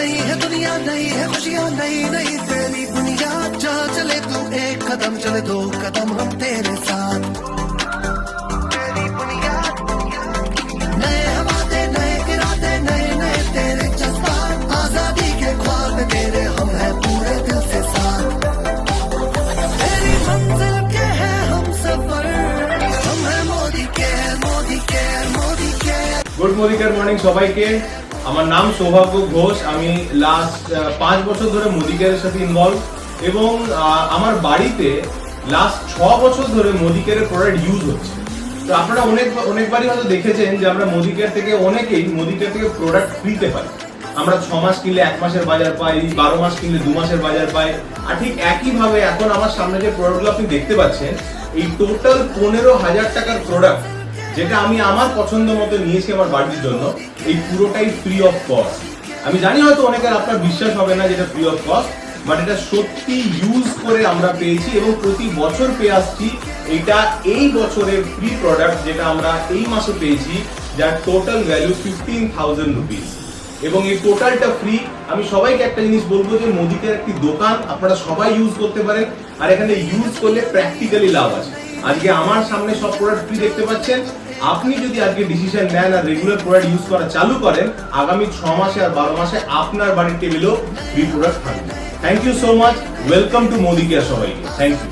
नई है दुनिया, नई है खुशियाँ, नई नई तेरी दुनिया। जहाँ चले तू एक कदम चले, दो कदम हम तेरे साथ। तेरी बुनियाद, नए हवाले, नए इरादे, नए नए तेरे जज्बात। आजादी के ख्वाब में तेरे हम हैं पूरे दिल से साथ। तेरी मंजिल के हैं हम सफर, हम हैं मोदी के, मोदी के, मोदी के। গুড মর্নিং মর্নিং সবাইকে। আমার নাম সৌভাগ্য ঘোষ। আমি লাস্ট 5 বছর ধরে মোদি কেয়ারের সাথে ইনভলভ এবং আমার বাড়িতে লাস্ট 6 বছর ধরে মোদি কেয়ারের প্রোডাক্ট ইউজ হচ্ছে। তো আপনারা অনেকবারই হয়তো দেখেছেন যে আমরা মোদি কেয়ার থেকে অনেকেই মোদি কেয়ার থেকে প্রোডাক্ট ফ্রিতে পাই। আমরা 6 মাস কিনলে 1 মাসের বাজার পাই, 12 মাস কিনলে 2 মাসের বাজার পাই। আর ঠিক একইভাবে এখন আমার সামনে যে প্রোডাক্টগুলো আপনি দেখতে পাচ্ছেন, এই টোটাল 15,000 টাকার প্রোডাক্ট যেটা আমি আমার পছন্দ মতো নিয়েছি আমার বাড়ির জন্য, এই পুরোটাই ফ্রি অফ কস্ট। আমি জানি হয়তো অনেকের আপনার বিশ্বাস হবে না যেটা ফ্রি অফ কস্ট, বাট এটা সত্যি ইউজ করে আমরা পেয়েছি এবং প্রতি বছর পেয়ে আসছি। এটা এই বছরের ফ্রি প্রোডাক্ট যেটা আমরা এই মাসে পেয়েছি, যার টোটাল ভ্যালু 15,000 রুপিস এবং এই টোটালটা ফ্রি। আমি সবাইকে একটা জিনিস বলবো যে মোদি কেয়ার একটি দোকান, আপনারা সবাই ইউজ করতে পারেন আর এখানে ইউজ করলে প্র্যাকটিক্যালি লাভ আছে। আজকে আমার সামনে সব প্রোডাক্ট ফ্রি দেখতে পাচ্ছেন। আপনি যদি আজকে ডিসিশন নেন আর রেগুলার প্রোডাক্ট ইউজ করা চালু করেন, আগামী 6 মাসে আর 12 মাসে আপনার বাড়ির টেবিলেও ফ্রি প্রোডাক্ট থাকবে। Thank you so much. Welcome to Modicare সবাইকে। Thank you.